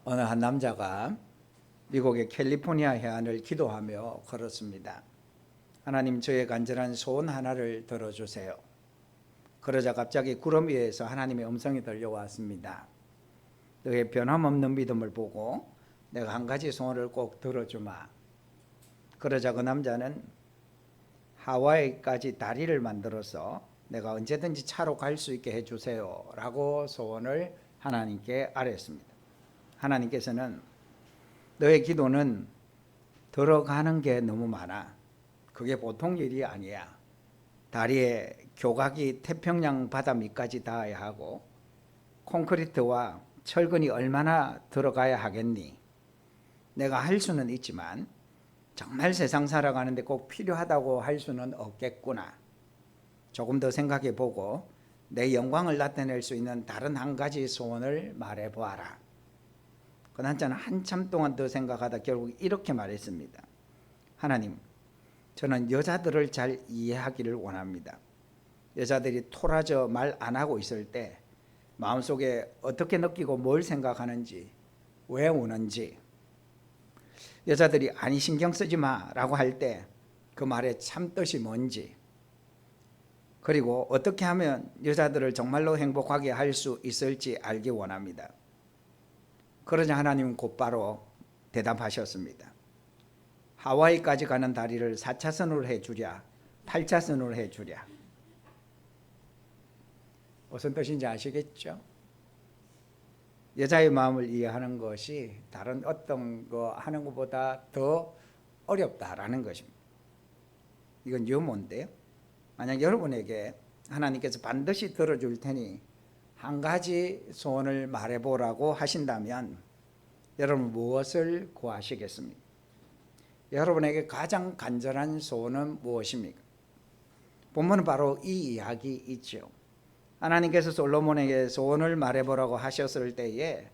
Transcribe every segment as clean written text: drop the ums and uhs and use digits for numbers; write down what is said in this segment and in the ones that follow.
어느 한 남자가 미국의 캘리포니아 해안을 기도하며 걸었습니다. 하나님, 저의 간절한 소원 하나를 들어주세요. 그러자 갑자기 구름 위에서 하나님의 음성이 들려왔습니다. 너의 변함없는 믿음을 보고 내가 한 가지 소원을 꼭 들어주마. 그러자 그 남자는 하와이까지 다리를 만들어서 내가 언제든지 차로 갈 수 있게 해주세요 라고 소원을 하나님께 아뢰었습니다. 하나님께서는 너의 기도는 들어가는 게 너무 많아. 그게 보통 일이 아니야. 다리에 교각이 태평양 바다 밑까지 닿아야 하고 콘크리트와 철근이 얼마나 들어가야 하겠니? 내가 할 수는 있지만 정말 세상 살아가는데 꼭 필요하다고 할 수는 없겠구나. 조금 더 생각해 보고 내 영광을 나타낼 수 있는 다른 한 가지 소원을 말해 보아라. 그 남자는 한참 동안 더 생각하다 결국 이렇게 말했습니다. 하나님, 저는 여자들을 잘 이해하기를 원합니다. 여자들이 토라져 말 안 하고 있을 때 마음속에 어떻게 느끼고 뭘 생각하는지, 왜 우는지, 여자들이 아니 신경 쓰지 마라고 할 때 그 말의 참뜻이 뭔지, 그리고 어떻게 하면 여자들을 정말로 행복하게 할 수 있을지 알기 원합니다. 그러자 하나님은 곧바로 대답하셨습니다. 하와이까지 가는 다리를 4차선으로 해주랴, 8차선으로 해주랴. 무슨 뜻인지 아시겠죠? 여자의 마음을 이해하는 것이 다른 어떤 거 하는 것보다 더 어렵다라는 것입니다. 이건 유머인데요. 만약 여러분에게 하나님께서 반드시 들어줄 테니 한 가지 소원을 말해보라고 하신다면 여러분 무엇을 구하시겠습니까? 여러분에게 가장 간절한 소원은 무엇입니까? 본문은 바로 이 이야기 있죠. 하나님께서 솔로몬에게 소원을 말해보라고 하셨을 때에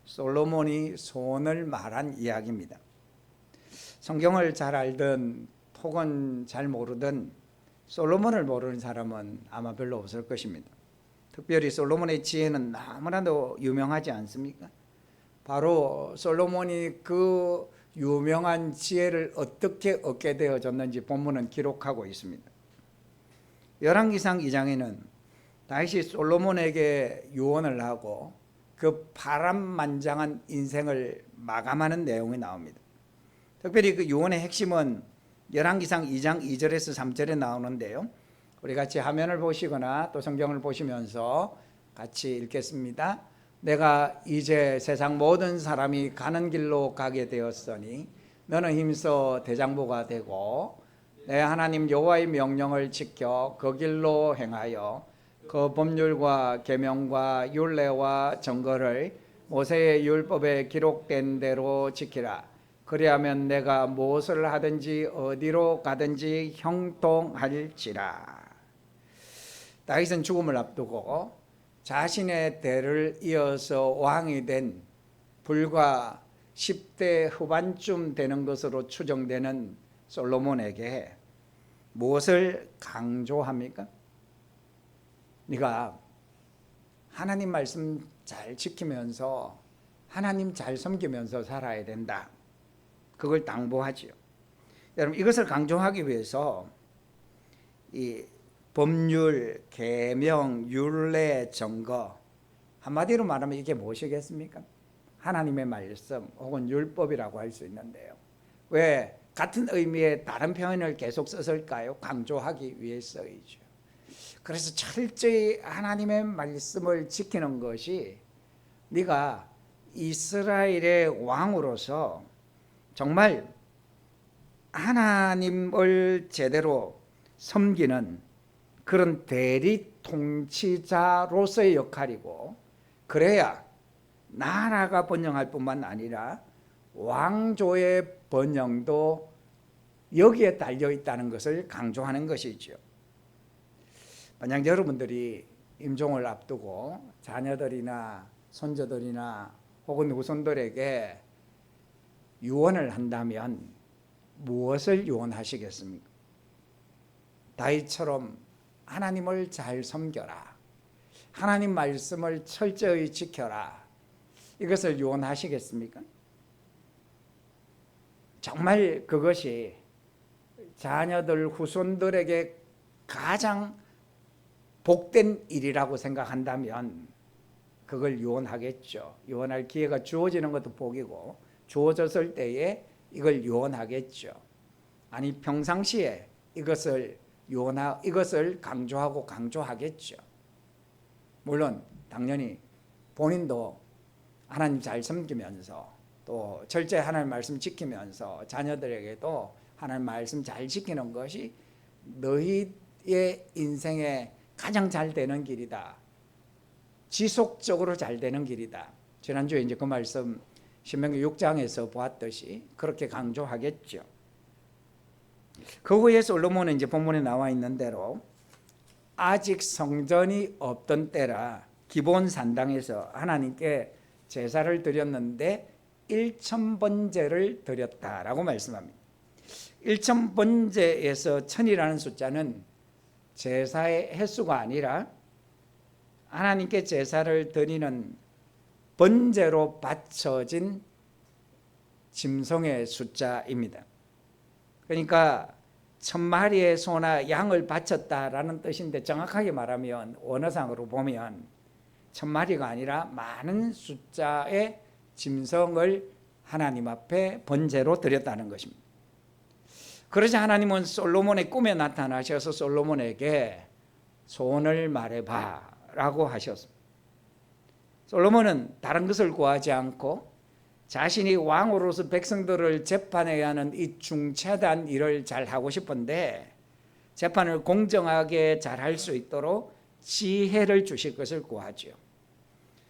솔로몬이 소원을 말한 이야기입니다. 성경을 잘 알든 혹은 잘 모르든 솔로몬을 모르는 사람은 아마 별로 없을 것입니다. 특별히 솔로몬의 지혜는 너무나도 유명하지 않습니까? 바로 솔로몬이 그 유명한 지혜를 어떻게 얻게 되어졌는지 본문은 기록하고 있습니다. 열왕기상 2장에는 다윗이 솔로몬에게 유언을 하고 그 파란만장한 인생을 마감하는 내용이 나옵니다. 특별히 그 유언의 핵심은 열왕기상 2장 2절에서 3절에 나오는데요. 우리 같이 화면을 보시거나 또 성경을 보시면서 같이 읽겠습니다. 내가 이제 세상 모든 사람이 가는 길로 가게 되었으니 너는 힘써 대장부가 되고 내 하나님 여호와의 명령을 지켜 그 길로 행하여 그 법률과 계명과 율례와 정거를 모세의 율법에 기록된 대로 지키라. 그리하면 내가 무엇을 하든지 어디로 가든지 형통할지라. 다윗은 죽음을 앞두고 자신의 대를 이어서 왕이 된 불과 10대 후반쯤 되는 것으로 추정되는 솔로몬에게 무엇을 강조합니까? 네가 하나님 말씀 잘 지키면서 하나님 잘 섬기면서 살아야 된다. 그걸 당부하지요. 여러분, 이것을 강조하기 위해서 이 법률, 계명, 율례, 정거, 한마디로 말하면 이게 무엇이겠습니까? 하나님의 말씀 혹은 율법이라고 할 수 있는데요. 왜 같은 의미의 다른 표현을 계속 썼을까요? 강조하기 위해서이죠. 그래서 철저히 하나님의 말씀을 지키는 것이 네가 이스라엘의 왕으로서 정말 하나님을 제대로 섬기는 그런 대리 통치자로서의 역할이고, 그래야 나라가 번영할 뿐만 아니라 왕조의 번영도 여기에 달려 있다는 것을 강조하는 것이죠. 만약 여러분들이 임종을 앞두고 자녀들이나 손자들이나 혹은 후손들에게 유언을 한다면 무엇을 유언하시겠습니까? 다윗처럼 하나님을 잘 섬겨라. 하나님 말씀을 철저히 지켜라. 이것을 유언하시겠습니까? 정말 그것이 자녀들 후손들에게 가장 복된 일이라고 생각한다면 그걸 유언하겠죠. 유언할 기회가 주어지는 것도 복이고 주어졌을 때에 이걸 유언하겠죠. 아니 평상시에 이것을 강조하겠죠. 물론 당연히 본인도 하나님 잘 섬기면서 또 철저히 하나님 말씀 지키면서 자녀들에게도 하나님 말씀 잘 지키는 것이 너희의 인생에 가장 잘 되는 길이다. 지속적으로 잘 되는 길이다. 지난주에 이제 그 말씀 신명기 6장에서 보았듯이 그렇게 강조하겠죠. 그 후에 솔로몬은 이제 본문에 나와 있는 대로 아직 성전이 없던 때라 기본 산당에서 하나님께 제사를 드렸는데 1000번제를 드렸다라고 말씀합니다. 1000번제에서 1000이라는 숫자는 제사의 횟수가 아니라 하나님께 제사를 드리는 번제로 바쳐진 짐승의 숫자입니다. 그러니까 1000마리의 소나 양을 바쳤다라는 뜻인데 정확하게 말하면 원어상으로 보면 1000마리가 아니라 많은 숫자의 짐승을 하나님 앞에 번제로 드렸다는 것입니다. 그러자 하나님은 솔로몬의 꿈에 나타나셔서 솔로몬에게 소원을 말해봐 라고 하셨습니다. 솔로몬은 다른 것을 구하지 않고 자신이 왕으로서 백성들을 재판해야 하는 이 중차대한 일을 잘 하고 싶은데 재판을 공정하게 잘 할 수 있도록 지혜를 주실 것을 구하죠.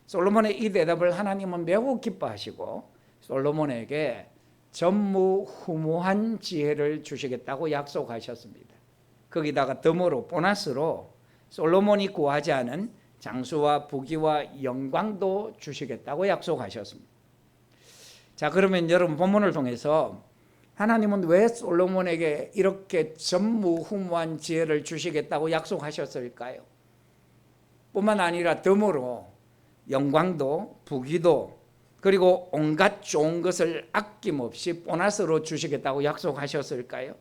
솔로몬의 이 대답을 하나님은 매우 기뻐하시고 솔로몬에게 전무후무한 지혜를 주시겠다고 약속하셨습니다. 거기다가 덤으로 보너스로 솔로몬이 구하지 않은 장수와 부귀와 영광도 주시겠다고 약속하셨습니다. 자, 그러면 여러분 본문을 통해서 하나님은 왜 솔로몬에게 이렇게 전무후무한 지혜를 주시겠다고 약속하셨을까요? 뿐만 아니라 덤으로 영광도 부귀도 그리고 온갖 좋은 것을 아낌없이 보너스로 주시겠다고 약속하셨을까요?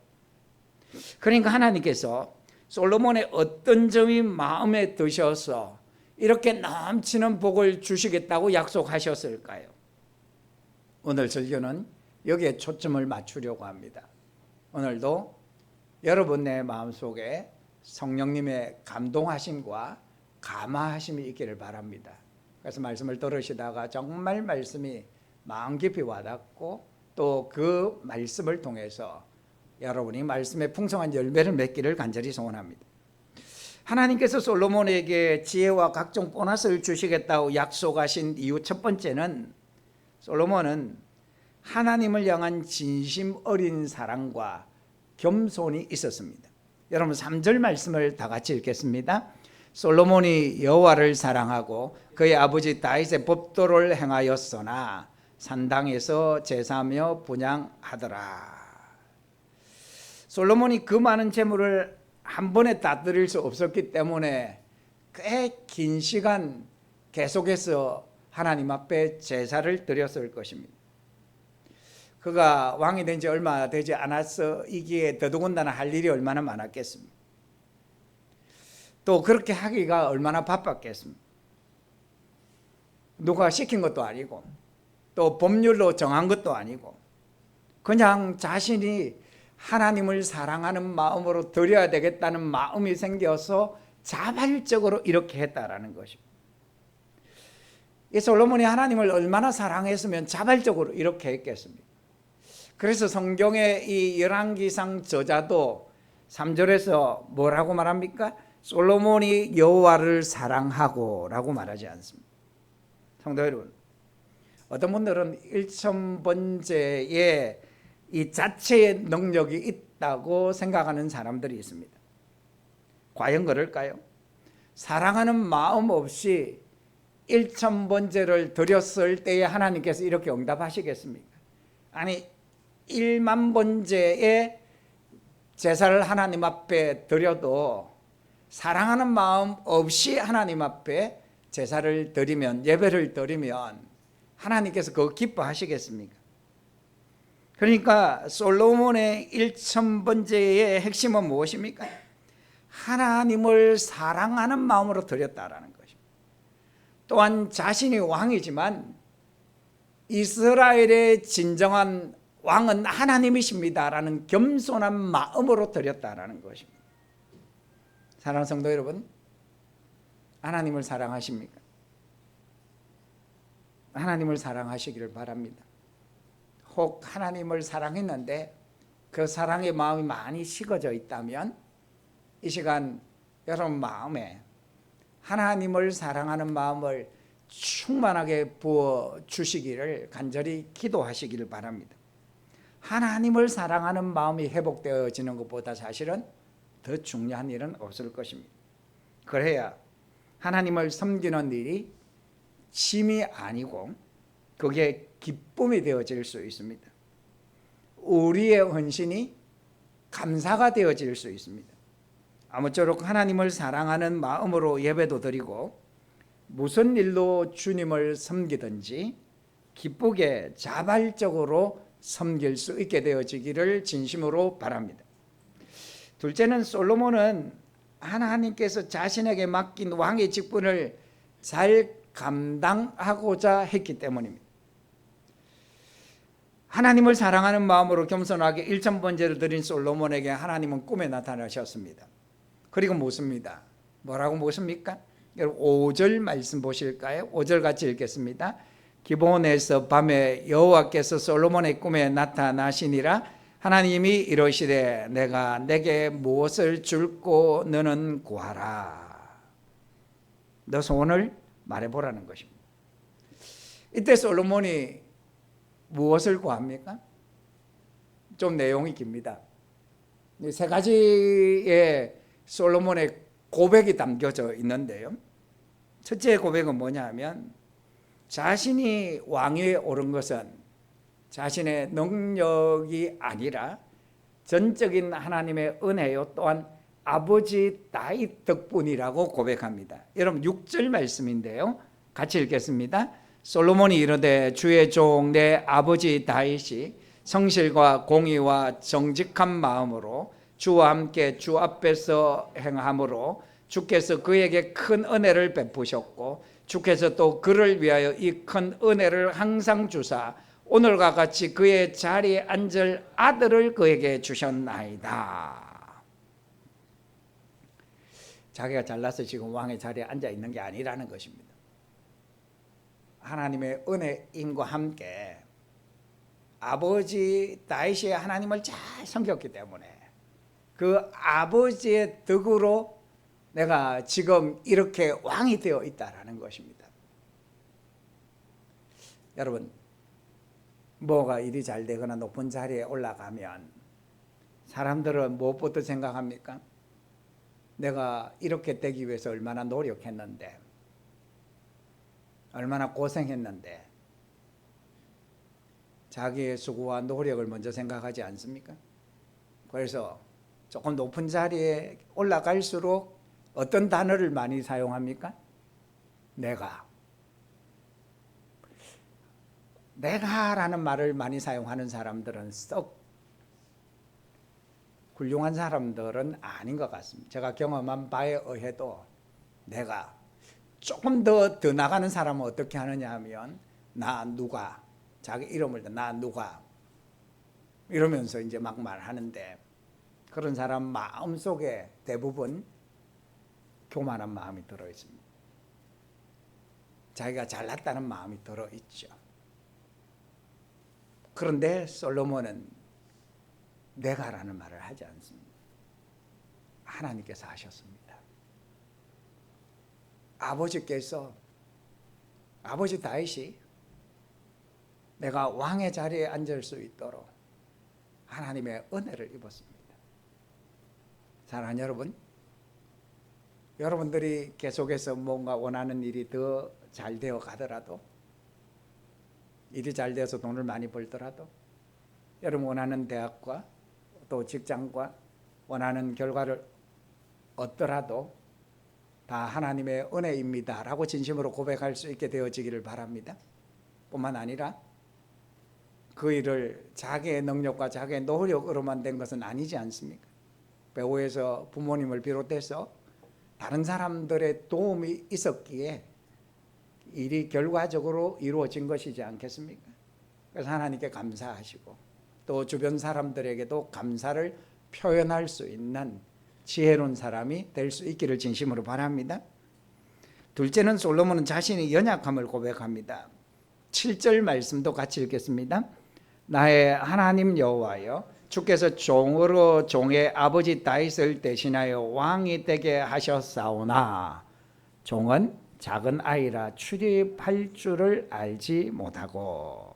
그러니까 하나님께서 솔로몬의 어떤 점이 마음에 드셔서 이렇게 넘치는 복을 주시겠다고 약속하셨을까요? 오늘 설교는 여기에 초점을 맞추려고 합니다. 오늘도 여러분의 마음속에 성령님의 감동하심과 감화하심이 있기를 바랍니다. 그래서 말씀을 들으시다가 정말 말씀이 마음 깊이 와닿고 또 그 말씀을 통해서 여러분이 말씀의 풍성한 열매를 맺기를 간절히 소원합니다. 하나님께서 솔로몬에게 지혜와 각종 보너스를 주시겠다고 약속하신 이유 첫 번째는 솔로몬은 하나님을 향한 진심 어린 사랑과 겸손이 있었습니다. 여러분 3절 말씀을 다 같이 읽겠습니다. 솔로몬이 여호와를 사랑하고 그의 아버지 다윗의 법도를 행하였으나 산당에서 제사하며 분향하더라. 솔로몬이 그 많은 재물을 한 번에 다 드릴 수 없었기 때문에 꽤 긴 시간 계속해서 하나님 앞에 제사를 드렸을 것입니다. 그가 왕이 된 지 얼마 되지 않았어이기에 더더군다나 할 일이 얼마나 많았겠습니까? 또 그렇게 하기가 얼마나 바빴겠습니까? 누가 시킨 것도 아니고 또 법률로 정한 것도 아니고 그냥 자신이 하나님을 사랑하는 마음으로 드려야 되겠다는 마음이 생겨서 자발적으로 이렇게 했다라는 것입니다. 이 솔로몬이 하나님을 얼마나 사랑했으면 자발적으로 이렇게 했겠습니까? 그래서 성경의 이 열왕기상 저자도 3절에서 뭐라고 말합니까? 솔로몬이 여호와를 사랑하고 라고 말하지 않습니다. 성도 여러분, 어떤 분들은 1000번제에 이 자체의 능력이 있다고 생각하는 사람들이 있습니다. 과연 그럴까요? 사랑하는 마음 없이 1000번제를 드렸을 때에 하나님께서 이렇게 응답하시겠습니까? 아니 1만 번제의 제사를 하나님 앞에 드려도 사랑하는 마음 없이 하나님 앞에 제사를 드리면, 예배를 드리면 하나님께서 그거 기뻐하시겠습니까? 그러니까 솔로몬의 1000번째의 핵심은 무엇입니까? 하나님을 사랑하는 마음으로 드렸다라는 것입니다. 또한 자신이 왕이지만 이스라엘의 진정한 왕은 하나님이십니다라는 겸손한 마음으로 드렸다라는 것입니다. 사랑하는 성도 여러분, 하나님을 사랑하십니까? 하나님을 사랑하시기를 바랍니다. 혹 하나님을 사랑했는데 그 사랑의 마음이 많이 식어져 있다면 이 시간 여러분 마음에 하나님을 사랑하는 마음을 충만하게 부어 주시기를 간절히 기도하시기를 바랍니다. 하나님을 사랑하는 마음이 회복되어지는 것보다 사실은 더 중요한 일은 없을 것입니다. 그래야 하나님을 섬기는 일이 짐이 아니고 그게 기쁨이 되어질 수 있습니다. 우리의 헌신이 감사가 되어질 수 있습니다. 아무쪼록 하나님을 사랑하는 마음으로 예배도 드리고 무슨 일로 주님을 섬기든지 기쁘게 자발적으로 섬길 수 있게 되어지기를 진심으로 바랍니다. 둘째는 솔로몬은 하나님께서 자신에게 맡긴 왕의 직분을 잘 감당하고자 했기 때문입니다. 하나님을 사랑하는 마음으로 겸손하게 1000번제를 드린 솔로몬에게 하나님은 꿈에 나타나셨습니다. 그리고 묻습니다. 뭐라고 묻습니까? 여러분 5절 말씀 보실까요? 5절 같이 읽겠습니다. 기브온에서 밤에 여호와께서 솔로몬의 꿈에 나타나시니라. 하나님이 이러시되 내가 내게 무엇을 줄고 너는 구하라. 너 소원을 말해보라는 것입니다. 이때 솔로몬이 무엇을 구합니까? 좀 내용이 깁니다. 세 가지의 솔로몬의 고백이 담겨져 있는데요. 첫째 고백은 뭐냐 하면 자신이 왕위에 오른 것은 자신의 능력이 아니라 전적인 하나님의 은혜요 또한 아버지 다윗 덕분이라고 고백합니다. 여러분 6절 말씀인데요. 같이 읽겠습니다. 솔로몬이 이르되 주의 종 내 아버지 다윗이 성실과 공의와 정직한 마음으로 주와 함께 주 앞에서 행함으로 주께서 그에게 큰 은혜를 베푸셨고 주께서 또 그를 위하여 이 큰 은혜를 항상 주사 오늘과 같이 그의 자리에 앉을 아들을 그에게 주셨나이다. 자기가 잘나서 지금 왕의 자리에 앉아 있는 게 아니라는 것입니다. 하나님의 은혜임과 함께 아버지 다윗이 하나님을 잘 섬겼기 때문에 그 아버지의 덕으로 내가 지금 이렇게 왕이 되어 있다라는 것입니다. 여러분 뭐가 일이 잘 되거나 높은 자리에 올라가면 사람들은 무엇부터 생각합니까? 내가 이렇게 되기 위해서 얼마나 노력했는데 얼마나 고생했는데 자기의 수고와 노력을 먼저 생각하지 않습니까? 그래서 조금 높은 자리에 올라갈수록 어떤 단어를 많이 사용합니까? 내가라는 말을 많이 사용하는 사람들은 썩 훌륭한 사람들은 아닌 것 같습니다. 제가 경험한 바에 의해도 내가 조금 더 나가는 사람은 어떻게 하느냐 하면 나 누가 자기 이름을 나 누가 이러면서 이제 막 말하는데 그런 사람 마음속에 대부분 교만한 마음이 들어있습니다. 자기가 잘났다는 마음이 들어있죠. 그런데 솔로몬은 내가라는 말을 하지 않습니다. 하나님께서 하셨습니다. 아버지께서 아버지 다윗이 내가 왕의 자리에 앉을 수 있도록 하나님의 은혜를 입었습니다. 사랑하는 여러분, 여러분들이 계속해서 뭔가 원하는 일이 더 잘 되어 가더라도 일이 잘 되어서 돈을 많이 벌더라도 여러분 원하는 대학과 또 직장과 원하는 결과를 얻더라도 다 하나님의 은혜입니다 라고 진심으로 고백할 수 있게 되어지기를 바랍니다. 뿐만 아니라 그 일을 자기의 능력과 자기의 노력으로만 된 것은 아니지 않습니까? 배후에서 부모님을 비롯해서 다른 사람들의 도움이 있었기에 일이 결과적으로 이루어진 것이지 않겠습니까? 그래서 하나님께 감사하시고 또 주변 사람들에게도 감사를 표현할 수 있는 지혜로운 사람이 될 수 있기를 진심으로 바랍니다. 둘째는 솔로몬은 자신의 연약함을 고백합니다. 7절 말씀도 같이 읽겠습니다. 나의 하나님 여호와여, 주께서 종으로 종의 아버지 다윗을 대신하여 왕이 되게 하셨사오나 종은 작은 아이라 출입할 줄을 알지 못하고.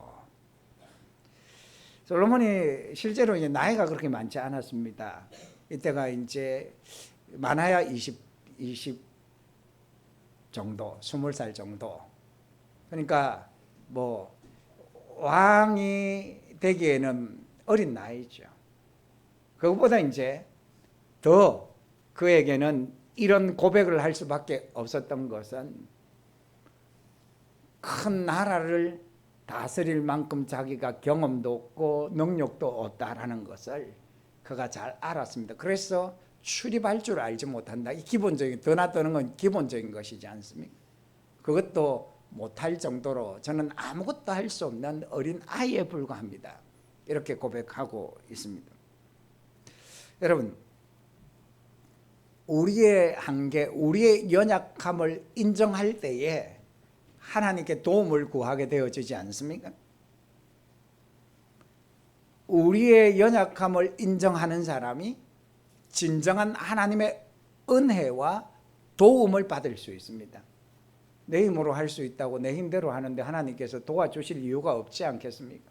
솔로몬이 실제로 이제 나이가 그렇게 많지 않았습니다. 이때가 이제 많아야 20 정도, 20살 정도. 그러니까 뭐 왕이 되기에는 어린 나이죠. 그것보다 이제 더 그에게는 이런 고백을 할 수밖에 없었던 것은 큰 나라를 다스릴 만큼 자기가 경험도 없고 능력도 없다라는 것을 그가 잘 알았습니다. 그래서 출입할 줄 알지 못한다. 이 기본적인, 드나드는 건 기본적인 것이지 않습니까? 그것도 못할 정도로 저는 아무것도 할 수 없는 어린 아이에 불과합니다. 이렇게 고백하고 있습니다. 여러분, 우리의 한계, 우리의 연약함을 인정할 때에 하나님께 도움을 구하게 되어지지 않습니까? 우리의 연약함을 인정하는 사람이 진정한 하나님의 은혜와 도움을 받을 수 있습니다. 내 힘으로 할 수 있다고 내 힘대로 하는데 하나님께서 도와주실 이유가 없지 않겠습니까?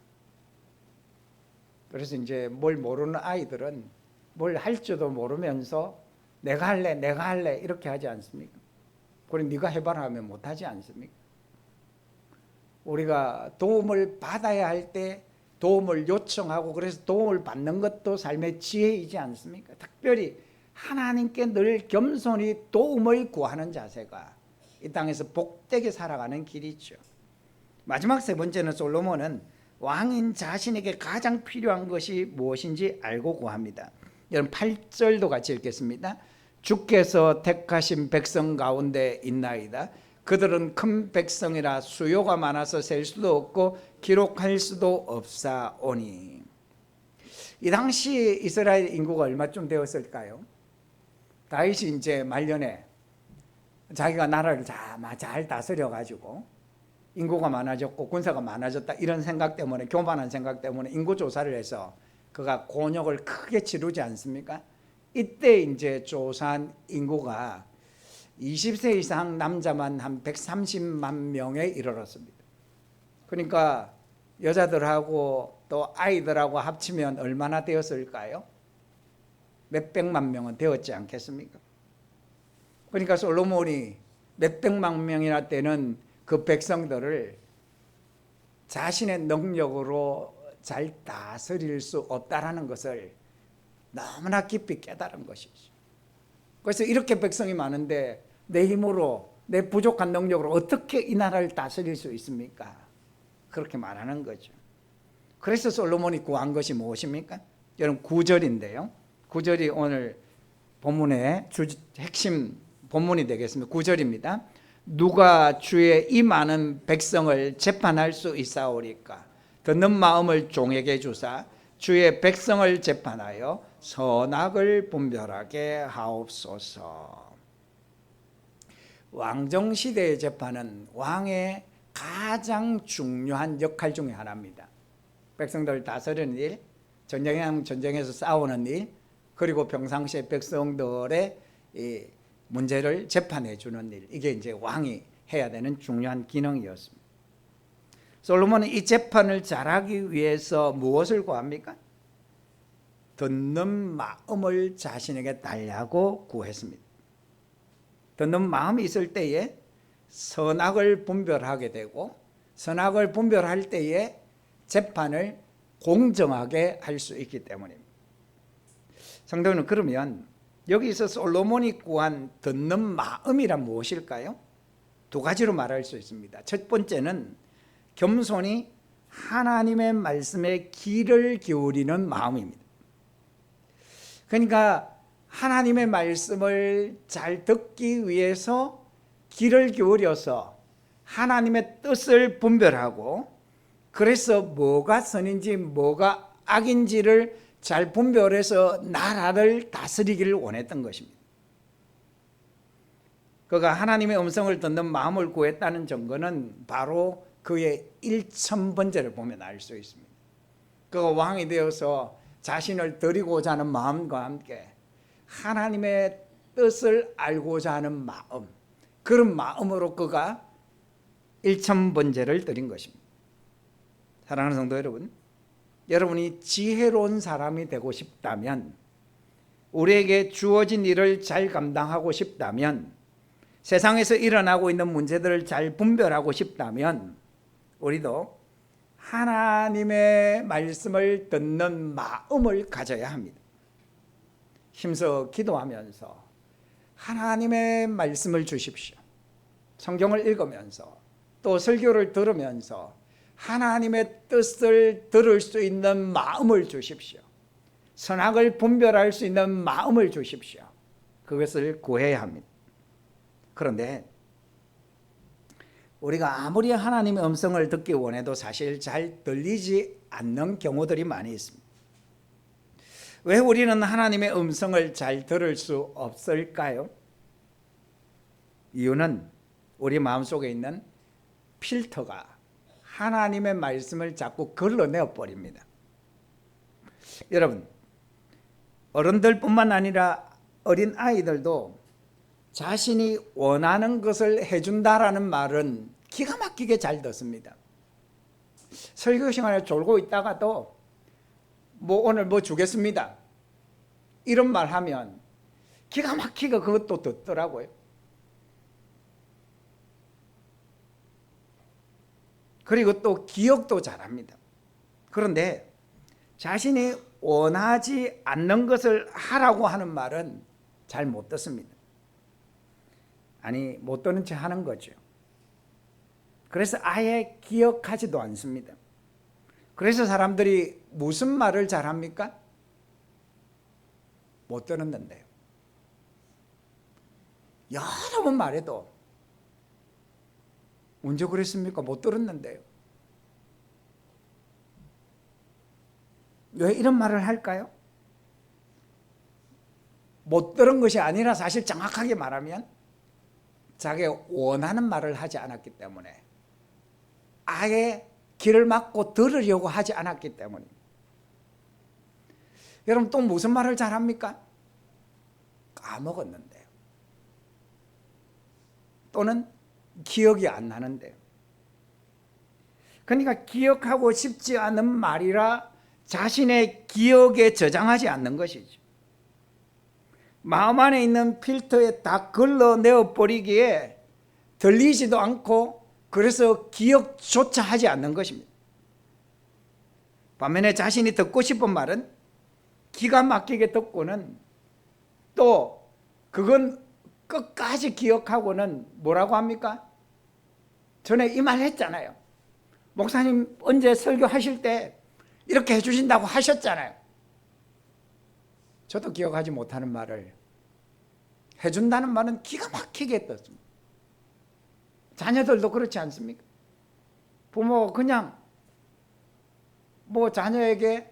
그래서 이제 뭘 모르는 아이들은 뭘 할 줄도 모르면서 내가 할래 이렇게 하지 않습니까? 그래 네가 해봐라 하면 못하지 않습니까? 우리가 도움을 받아야 할 때 도움을 요청하고 그래서 도움을 받는 것도 삶의 지혜이지 않습니까? 특별히 하나님께 늘 겸손히 도움을 구하는 자세가 이 땅에서 복되게 살아가는 길이죠. 마지막 세 번째는 솔로몬은 왕인 자신에게 가장 필요한 것이 무엇인지 알고 구합니다. 여러분 8절도 같이 읽겠습니다. 주께서 택하신 백성 가운데 있나이다. 그들은 큰 백성이라 수요가 많아서 셀 수도 없고 기록할 수도 없사오니. 이 당시 이스라엘 인구가 얼마쯤 되었을까요? 다윗이 이제 말년에 자기가 나라를 잘 다스려 가지고 인구가 많아졌고 군사가 많아졌다 이런 생각 때문에, 교만한 생각 때문에 인구 조사를 해서 그가 곤욕을 크게 치르지 않습니까? 이때 이제 조사한 인구가 20세 이상 남자만 한 130만 명에 이르렀습니다. 그러니까 여자들하고 또 아이들하고 합치면 얼마나 되었을까요? 몇백만 명은 되었지 않겠습니까? 그러니까 솔로몬이 몇백만 명이나 되는 그 백성들을 자신의 능력으로 잘 다스릴 수 없다라는 것을 너무나 깊이 깨달은 것이죠. 그래서 이렇게 백성이 많은데 내 힘으로, 내 부족한 능력으로 어떻게 이 나라를 다스릴 수 있습니까? 그렇게 말하는 거죠. 그래서 솔로몬이 구한 것이 무엇입니까? 여러분 9절인데요. 9절이 오늘 본문의 핵심 본문이 되겠습니다. 9절입니다. 누가 주의 이 많은 백성을 재판할 수 있사오리까? 듣는 마음을 종에게 주사 주의 백성을 재판하여 선악을 분별하게 하옵소서. 왕정시대의 재판은 왕의 가장 중요한 역할 중에 하나입니다. 백성들을 다스리는 일, 전쟁에서 싸우는 일, 그리고 평상시에 백성들의 이 문제를 재판해 주는 일, 이게 이제 왕이 해야 되는 중요한 기능이었습니다. 솔로몬은 이 재판을 잘하기 위해서 무엇을 구합니까? 듣는 마음을 자신에게 달라고 구했습니다. 듣는 마음이 있을 때에 선악을 분별하게 되고, 선악을 분별할 때에 재판을 공정하게 할 수 있기 때문입니다. 성도는 그러면 여기서 솔로몬이 구한 듣는 마음이란 무엇일까요? 두 가지로 말할 수 있습니다. 첫 번째는 겸손히 하나님의 말씀에 귀를 기울이는 마음입니다. 그러니까 하나님의 말씀을 잘 듣기 위해서 귀를 기울여서 하나님의 뜻을 분별하고, 그래서 뭐가 선인지 뭐가 악인지를 잘 분별해서 나라를 다스리기를 원했던 것입니다. 그가 하나님의 음성을 듣는 마음을 구했다는 증거는 바로 그의 일천번제를 보면 알 수 있습니다. 그가 왕이 되어서 자신을 드리고자 하는 마음과 함께 하나님의 뜻을 알고자 하는 마음, 그런 마음으로 그가 일천번제를 드린 것입니다. 사랑하는 성도 여러분, 여러분이 지혜로운 사람이 되고 싶다면, 우리에게 주어진 일을 잘 감당하고 싶다면, 세상에서 일어나고 있는 문제들을 잘 분별하고 싶다면, 우리도 하나님의 말씀을 듣는 마음을 가져야 합니다. 힘써 기도하면서 하나님의 말씀을 주십시오. 성경을 읽으면서 또 설교를 들으면서 하나님의 뜻을 들을 수 있는 마음을 주십시오. 선악을 분별할 수 있는 마음을 주십시오. 그것을 구해야 합니다. 그런데 우리가 아무리 하나님의 음성을 듣기 원해도 사실 잘 들리지 않는 경우들이 많이 있습니다. 왜 우리는 하나님의 음성을 잘 들을 수 없을까요? 이유는 우리 마음속에 있는 필터가 하나님의 말씀을 자꾸 걸러내어 버립니다. 여러분, 어른들뿐만 아니라 어린 아이들도 자신이 원하는 것을 해준다라는 말은 기가 막히게 잘 듣습니다. 설교 시간에 졸고 있다가도 오늘 주겠습니다, 이런 말 하면 기가 막히게 그것도 듣더라고요. 그리고 또 기억도 잘합니다. 그런데 자신이 원하지 않는 것을 하라고 하는 말은 잘 못 듣습니다. 아니, 못 듣는 채 하는 거죠. 그래서 아예 기억하지도 않습니다. 그래서 사람들이 무슨 말을 잘합니까? 못 들었는데요. 여러 번 말해도 언제 그랬습니까? 못 들었는데요. 왜 이런 말을 할까요? 못 들은 것이 아니라 사실 정확하게 말하면 자기가 원하는 말을 하지 않았기 때문에, 아예 귀를 막고 들으려고 하지 않았기 때문입니다. 여러분, 또 무슨 말을 잘합니까? 까먹었는데요. 또는 기억이 안 나는데요. 그러니까 기억하고 싶지 않은 말이라 자신의 기억에 저장하지 않는 것이죠. 마음 안에 있는 필터에 다 걸러내어 버리기에 들리지도 않고, 그래서 기억조차 하지 않는 것입니다. 반면에 자신이 듣고 싶은 말은 기가 막히게 듣고는, 또 그건 끝까지 기억하고는 뭐라고 합니까? 전에 이 말 했잖아요. 목사님 언제 설교하실 때 이렇게 해주신다고 하셨잖아요. 저도 기억하지 못하는 말을 해준다는 말은 기가 막히게 듣습니다. 자녀들도 그렇지 않습니까? 부모가 그냥 자녀에게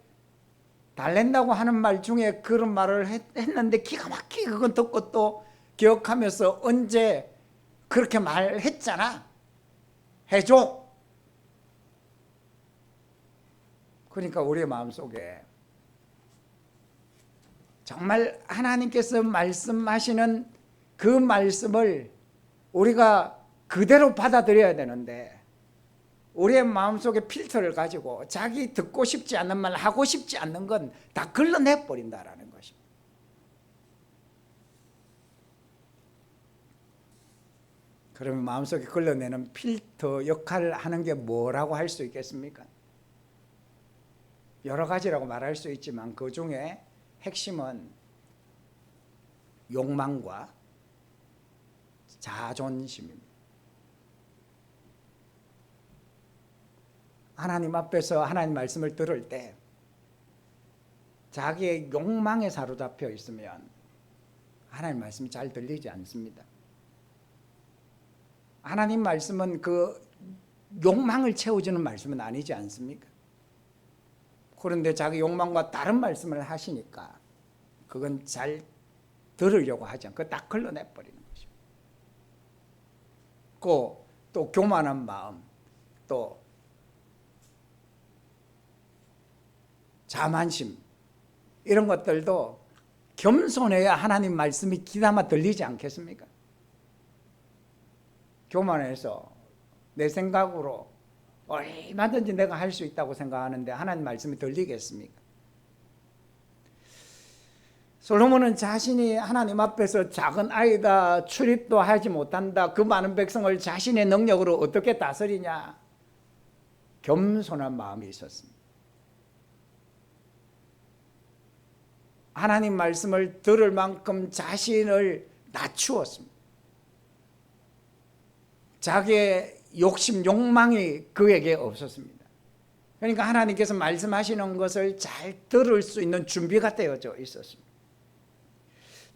달랜다고 하는 말 중에 그런 말을 했는데 기가 막히게 그건 듣고 또 기억하면서 언제 그렇게 말했잖아, 해줘. 그러니까 우리의 마음속에 정말 하나님께서 말씀하시는 그 말씀을 우리가 그대로 받아들여야 되는데, 우리의 마음속에 필터를 가지고 자기 듣고 싶지 않는 말, 하고 싶지 않는 건 다 걸러내버린다라는 것입니다. 그러면 마음속에 걸러내는 필터 역할을 하는 게 뭐라고 할 수 있겠습니까? 여러 가지라고 말할 수 있지만 그 중에 핵심은 욕망과 자존심입니다. 하나님 앞에서 하나님 말씀을 들을 때 자기의 욕망에 사로잡혀 있으면 하나님 말씀이 잘 들리지 않습니다. 하나님 말씀은 그 욕망을 채워주는 말씀은 아니지 않습니까? 그런데 자기 욕망과 다른 말씀을 하시니까 그건 잘 들으려고 하지 않고 딱 걸러내버리는 것이죠. 또 교만한 마음, 또 자만심, 이런 것들도 겸손해야 하나님 말씀이 귀담아 들리지 않겠습니까? 교만해서 내 생각으로 얼마든지 내가 할 수 있다고 생각하는데 하나님 말씀이 들리겠습니까? 솔로몬은 자신이 하나님 앞에서 작은 아이다, 출입도 하지 못한다, 그 많은 백성을 자신의 능력으로 어떻게 다스리냐, 겸손한 마음이 있었습니다. 하나님 말씀을 들을 만큼 자신을 낮추었습니다. 자기의 욕심, 욕망이 그에게 없었습니다. 그러니까 하나님께서 말씀하시는 것을 잘 들을 수 있는 준비가 되어져 있었습니다.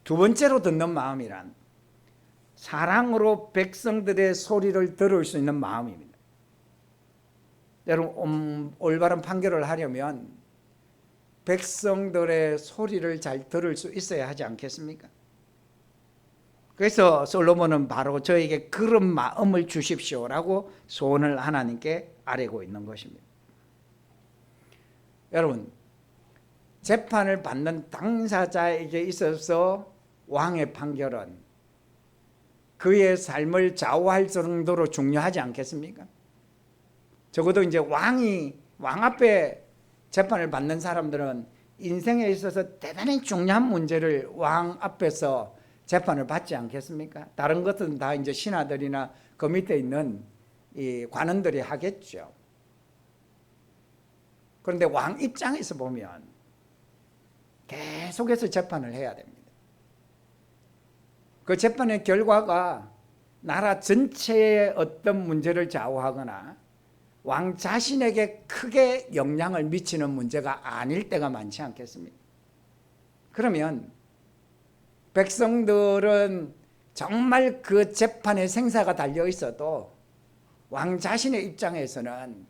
두 번째로 듣는 마음이란 사랑으로 백성들의 소리를 들을 수 있는 마음입니다. 여러분, 올바른 판결을 하려면 백성들의 소리를 잘 들을 수 있어야 하지 않겠습니까? 그래서 솔로몬은 바로 저에게 그런 마음을 주십시오라고 소원을 하나님께 아뢰고 있는 것입니다. 여러분, 재판을 받는 당사자에게 있어서 왕의 판결은 그의 삶을 좌우할 정도로 중요하지 않겠습니까? 적어도 이제 왕 앞에 재판을 받는 사람들은 인생에 있어서 대단히 중요한 문제를 왕 앞에서 재판을 받지 않겠습니까? 다른 것은 다 이제 신하들이나 그 밑에 있는 이 관원들이 하겠죠. 그런데 왕 입장에서 보면 계속해서 재판을 해야 됩니다. 그 재판의 결과가 나라 전체의 어떤 문제를 좌우하거나 왕 자신에게 크게 영향을 미치는 문제가 아닐 때가 많지 않겠습니까? 그러면 백성들은 정말 그 재판의 생사가 달려 있어도 왕 자신의 입장에서는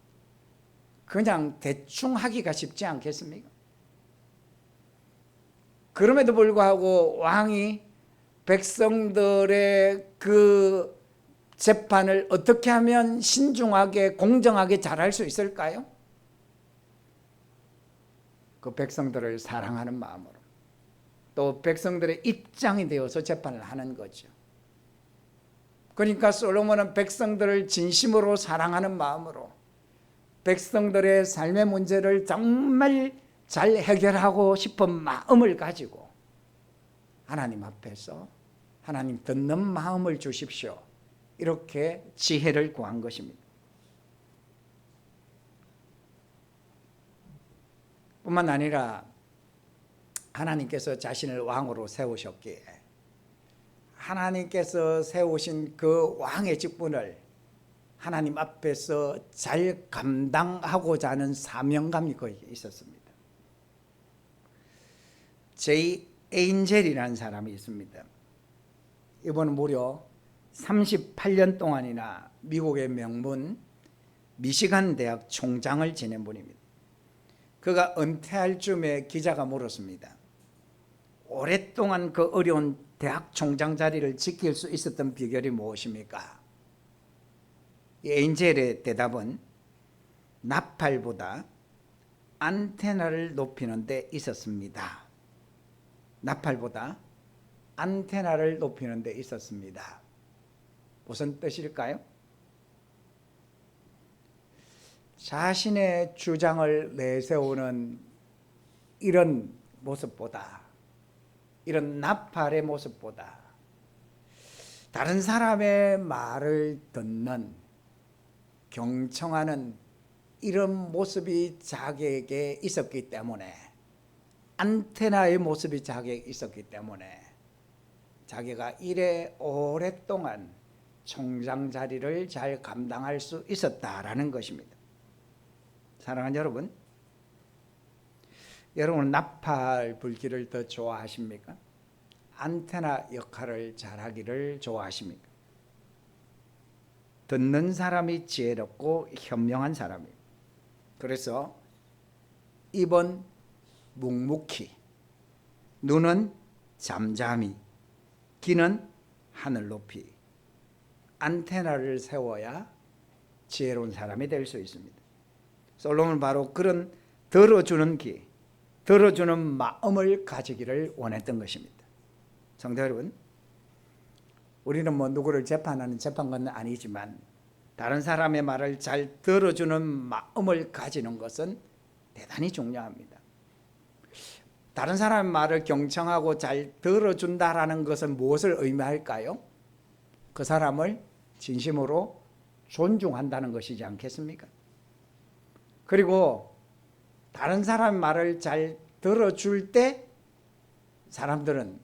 그냥 대충 하기가 쉽지 않겠습니까? 그럼에도 불구하고 왕이 백성들의 그 재판을 어떻게 하면 신중하게 공정하게 잘할 수 있을까요? 그 백성들을 사랑하는 마음으로, 또 백성들의 입장이 되어서 재판을 하는 거죠. 그러니까 솔로몬은 백성들을 진심으로 사랑하는 마음으로 백성들의 삶의 문제를 정말 잘 해결하고 싶은 마음을 가지고 하나님 앞에서 하나님 듣는 마음을 주십시오, 이렇게 지혜를 구한 것입니다. 뿐만 아니라 하나님께서 자신을 왕으로 세우셨기에 하나님께서 세우신 그 왕의 직분을 하나님 앞에서 잘 감당하고자 하는 사명감이 그에게 있었습니다. 제이 에인젤이라는 사람이 있습니다. 이분은 무려 38년 동안이나 미국의 명문 미시간 대학 총장을 지낸 분입니다. 그가 은퇴할 즈음에 기자가 물었습니다. 오랫동안 그 어려운 대학 총장 자리를 지킬 수 있었던 비결이 무엇입니까? 이 에인젤의 대답은 나팔보다 안테나를 높이는 데 있었습니다. 나팔보다 안테나를 높이는 데 있었습니다. 무슨 뜻일까요? 자신의 주장을 내세우는 이런 모습보다, 이런 나팔의 모습보다 다른 사람의 말을 듣는, 경청하는 이런 모습이 자기에게 있었기 때문에, 안테나의 모습이 자기에게 있었기 때문에 자기가 이래 오랫동안 총장 자리를 잘 감당할 수 있었다라는 것입니다. 사랑하는 여러분, 여러분은 나팔 불기를 더 좋아하십니까? 안테나 역할을 잘하기를 좋아하십니까? 듣는 사람이 지혜롭고 현명한 사람이에요. 그래서 입은 묵묵히, 눈은 잠잠히, 귀는 하늘 높이 안테나를 세워야 지혜로운 사람이 될 수 있습니다. 솔로몬은 바로 그런 들어주는 귀, 들어주는 마음을 가지기를 원했던 것입니다. 성도 여러분, 우리는 누구를 재판하는 재판관은 아니지만 다른 사람의 말을 잘 들어주는 마음을 가지는 것은 대단히 중요합니다. 다른 사람의 말을 경청하고 잘 들어준다라는 것은 무엇을 의미할까요? 그 사람을 진심으로 존중한다는 것이지 않겠습니까? 그리고 다른 사람의 말을 잘 들어줄 때 사람들은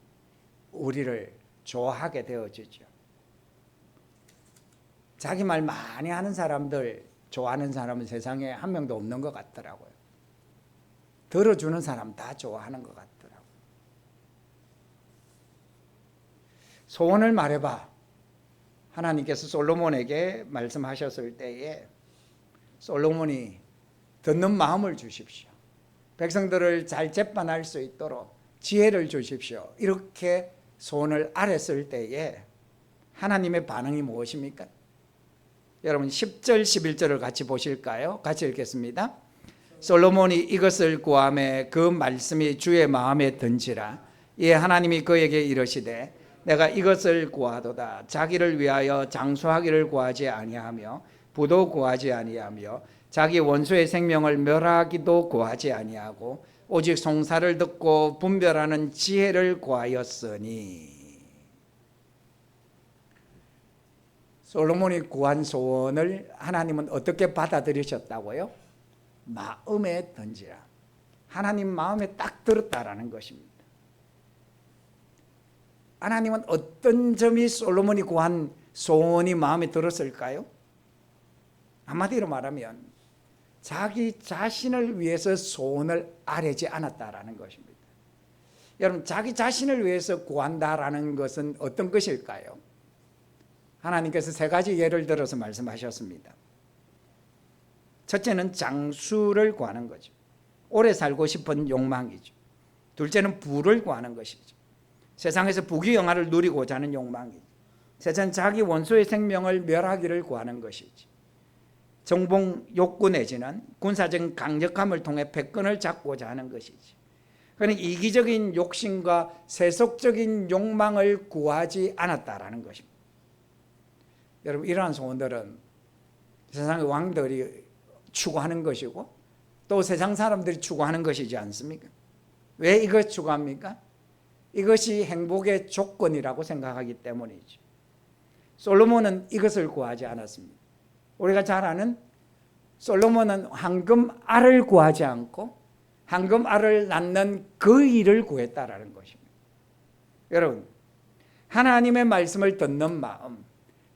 우리를 좋아하게 되어지죠. 자기 말 많이 하는 사람들, 좋아하는 사람은 세상에 한 명도 없는 것 같더라고요. 들어주는 사람 다 좋아하는 것 같더라고요. 소원을 말해봐. 하나님께서 솔로몬에게 말씀하셨을 때에 솔로몬이 듣는 마음을 주십시오. 백성들을 잘 재판할 수 있도록 지혜를 주십시오. 이렇게 소원을 아뢰었을 때에 하나님의 반응이 무엇입니까? 여러분 10절 11절을 같이 보실까요? 같이 읽겠습니다. 솔로몬이 이것을 구하매 그 말씀이 주의 마음에 든지라. 이에 하나님이 그에게 이르시되 내가 이것을 구하도다. 자기를 위하여 장수하기를 구하지 아니하며 부도 구하지 아니하며 자기 원수의 생명을 멸하기도 구하지 아니하고 오직 송사를 듣고 분별하는 지혜를 구하였으니. 솔로몬이 구한 소원을 하나님은 어떻게 받아들이셨다고요? 마음에 든지라. 하나님 마음에 딱 들었다라는 것입니다. 하나님은 어떤 점이 솔로몬이 구한 소원이 마음에 들었을까요? 한마디로 말하면 자기 자신을 위해서 소원을 아뢰지 않았다라는 것입니다. 여러분, 자기 자신을 위해서 구한다라는 것은 어떤 것일까요? 하나님께서 세 가지 예를 들어서 말씀하셨습니다. 첫째는 장수를 구하는 거죠. 오래 살고 싶은 욕망이죠. 둘째는 부를 구하는 것이죠. 세상에서 부귀영화를 누리고자 하는 욕망이죠. 셋째는 자기 원수의 생명을 멸하기를 구하는 것이지. 정복 욕구 내지는 군사적인 강력함을 통해 패권을 잡고자 하는 것이지. 그러니까 이기적인 욕심과 세속적인 욕망을 구하지 않았다라는 것입니다. 여러분, 이러한 소원들은 세상의 왕들이 추구하는 것이고 또 세상 사람들이 추구하는 것이지 않습니까? 왜 이걸 추구합니까? 이것이 행복의 조건이라고 생각하기 때문이죠. 솔로몬은 이것을 구하지 않았습니다. 우리가 잘 아는 솔로몬은 황금알을 구하지 않고 황금알을 낳는 그 일을 구했다라는 것입니다. 여러분, 하나님의 말씀을 듣는 마음,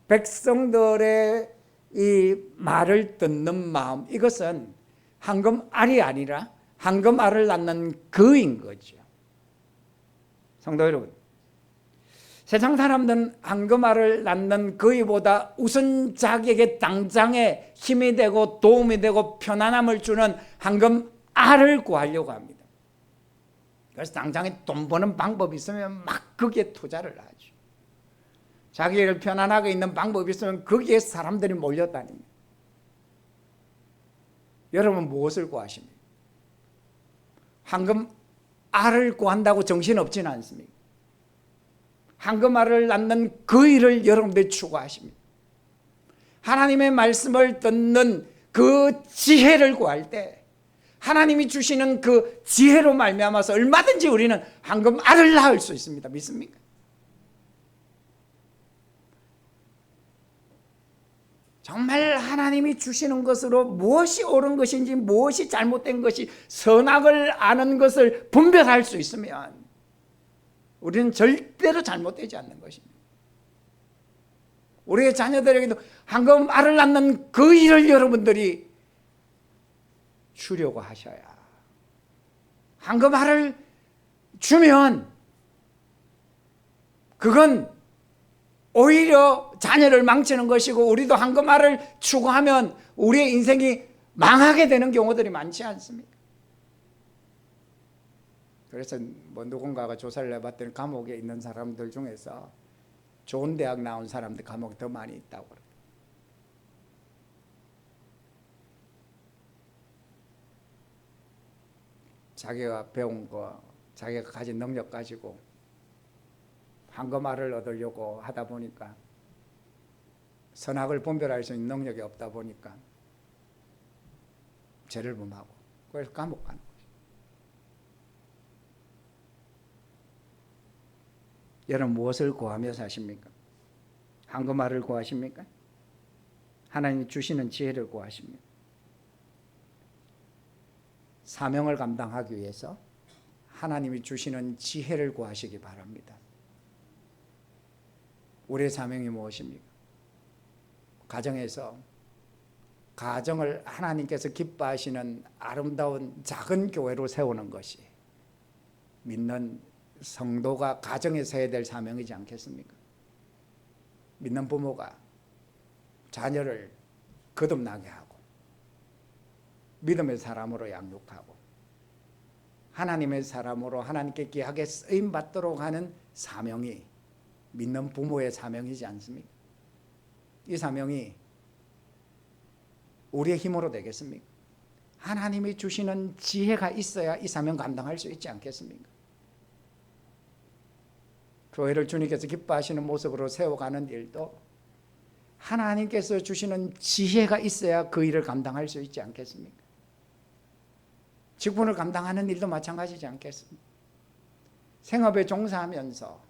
백성들의 이 말을 듣는 마음, 이것은 황금알이 아니라 황금알을 낳는 그인 거죠. 성도 여러분, 세상 사람들은 황금알을 낳는 그이보다 우선 자기에게 당장에 힘이 되고 도움이 되고 편안함을 주는 황금알을 구하려고 합니다. 그래서 당장에 돈 버는 방법이 있으면 막 거기에 투자를 하죠. 자기를 편안하게 있는 방법이 있으면 거기에 사람들이 몰려다닙니다. 여러분, 무엇을 구하십니까? 황금알을 구한다고 정신없지는 않습니까? 황금알을 낳는 그 일을 여러분들이 추구하십니다. 하나님의 말씀을 듣는 그 지혜를 구할 때 하나님이 주시는 그 지혜로 말미암아서 얼마든지 우리는 황금알을 낳을 수 있습니다. 믿습니까? 정말 하나님이 주시는 것으로 무엇이 옳은 것인지 무엇이 잘못된 것이 선악을 아는 것을 분별할 수 있으면 우리는 절대로 잘못되지 않는 것입니다. 우리의 자녀들에게도 황금알을 낳는 그 일을 여러분들이 주려고 하셔야. 황금알을 주면 그건 오히려 자녀를 망치는 것이고, 우리도 황금알을 추구하면 우리의 인생이 망하게 되는 경우들이 많지 않습니까? 그래서 뭐 누군가가 조사를 해봤더니 감옥에 있는 사람들 중에서 좋은 대학 나온 사람들 감옥에 더 많이 있다고 그래요. 자기가 배운 거, 자기가 가진 능력 가지고 황금알을 얻으려고 하다 보니까 선악을 분별할 수 있는 능력이 없다 보니까 죄를 범하고, 그래서 감옥 가는 거죠. 여러분 무엇을 구하며 사십니까? 황금알을 구하십니까? 하나님이 주시는 지혜를 구하십니까? 사명을 감당하기 위해서 하나님이 주시는 지혜를 구하시기 바랍니다. 우리의 사명이 무엇입니까? 가정에서 가정을 하나님께서 기뻐하시는 아름다운 작은 교회로 세우는 것이 믿는 성도가 가정에서 해야 될 사명이지 않겠습니까? 믿는 부모가 자녀를 거듭나게 하고 믿음의 사람으로 양육하고 하나님의 사람으로 하나님께 귀하게 쓰임받도록 하는 사명이 믿는 부모의 사명이지 않습니까? 이 사명이 우리의 힘으로 되겠습니까? 하나님이 주시는 지혜가 있어야 이 사명 감당할 수 있지 않겠습니까? 교회를 주님께서 기뻐하시는 모습으로 세워가는 일도 하나님께서 주시는 지혜가 있어야 그 일을 감당할 수 있지 않겠습니까? 직분을 감당하는 일도 마찬가지지 않겠습니까? 생업에 종사하면서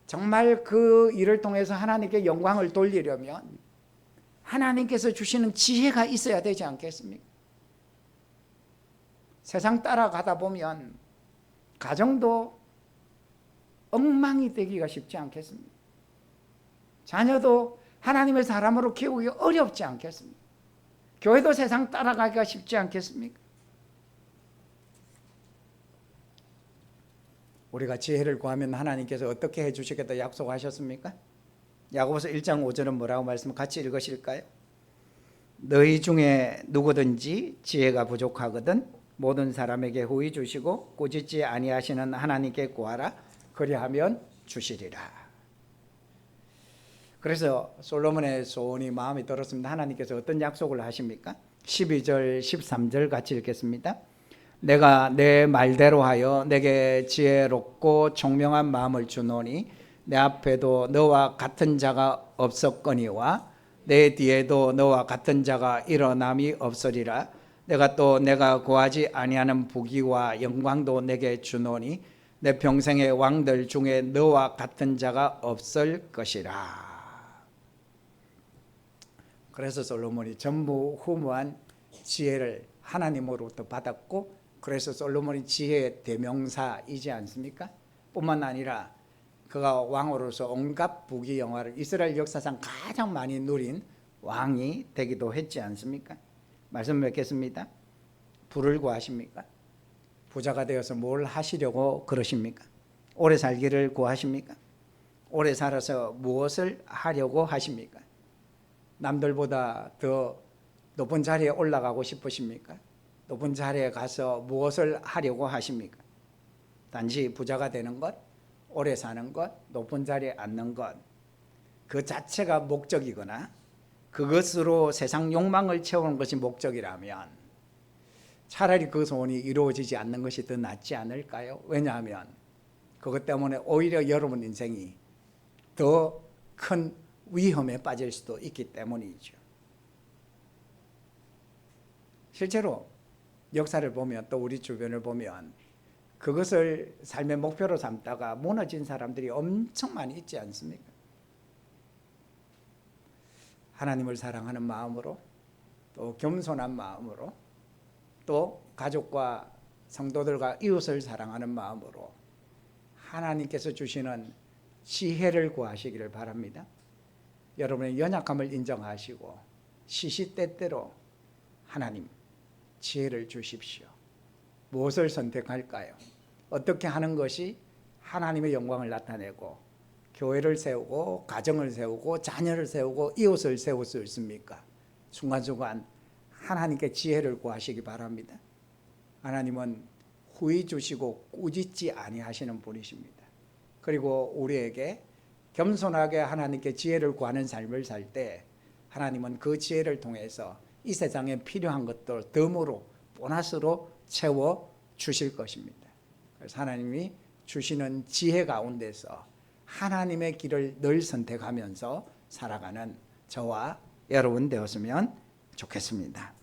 정말 그 일을 통해서 하나님께 영광을 돌리려면 하나님께서 주시는 지혜가 있어야 되지 않겠습니까? 세상 따라가다 보면 가정도 엉망이 되기가 쉽지 않겠습니까? 자녀도 하나님의 사람으로 키우기 어렵지 않겠습니까? 교회도 세상 따라가기가 쉽지 않겠습니까? 우리가 지혜를 구하면 하나님께서 어떻게 해주시겠다 약속하셨습니까? 야고보서 1장 5절은 뭐라고 말씀 같이 읽으실까요? 너희 중에 누구든지 지혜가 부족하거든 모든 사람에게 후히 주시고 꾸짖지 아니하시는 하나님께 구하라 그리하면 주시리라. 그래서 솔로몬의 소원이 마음에 들었습니다. 하나님께서 어떤 약속을 하십니까? 12절 13절 같이 읽겠습니다. 내가 내 말대로 하여 내게 지혜롭고 총명한 마음을 주노니 내 앞에도 너와 같은 자가 없었거니와 내 뒤에도 너와 같은 자가 일어남이 없으리라. 내가 구하지 아니하는 부귀와 영광도 내게 주노니 내 평생의 왕들 중에 너와 같은 자가 없을 것이라. 그래서 솔로몬이 전무후무한 지혜를 하나님으로부터 받았고, 그래서 솔로몬이 지혜의 대명사이지 않습니까? 뿐만 아니라 그가 왕으로서 온갖 부귀 영화를 이스라엘 역사상 가장 많이 누린 왕이 되기도 했지 않습니까? 말씀 맺겠습니다. 부를 구하십니까? 부자가 되어서 뭘 하시려고 그러십니까? 오래 살기를 구하십니까? 오래 살아서 무엇을 하려고 하십니까? 남들보다 더 높은 자리에 올라가고 싶으십니까? 높은 자리에 가서 무엇을 하려고 하십니까? 단지 부자가 되는 것, 오래 사는 것, 높은 자리에 앉는 것, 그 자체가 목적이거나 그것으로 세상 욕망을 채우는 것이 목적이라면 차라리 그 소원이 이루어지지 않는 것이 더 낫지 않을까요? 왜냐하면 그것 때문에 오히려 여러분 인생이 더 큰 위험에 빠질 수도 있기 때문이죠. 실제로 역사를 보면 또 우리 주변을 보면 그것을 삶의 목표로 삼다가 무너진 사람들이 엄청 많이 있지 않습니까? 하나님을 사랑하는 마음으로 또 겸손한 마음으로 또 가족과 성도들과 이웃을 사랑하는 마음으로 하나님께서 주시는 지혜를 구하시기를 바랍니다. 여러분의 연약함을 인정하시고 시시때때로 하나님 지혜를 주십시오. 무엇을 선택할까요? 어떻게 하는 것이 하나님의 영광을 나타내고 교회를 세우고 가정을 세우고 자녀를 세우고 이웃을 세울 수 있습니까? 순간순간 하나님께 지혜를 구하시기 바랍니다. 하나님은 후히 주시고 꾸짖지 아니하시는 분이십니다. 그리고 우리에게 겸손하게 하나님께 지혜를 구하는 삶을 살 때 하나님은 그 지혜를 통해서 이 세상에 필요한 것들 덤으로 보너스로 채워 주실 것입니다. 그래서 하나님이 주시는 지혜 가운데서 하나님의 길을 늘 선택하면서 살아가는 저와 여러분 되었으면 좋겠습니다.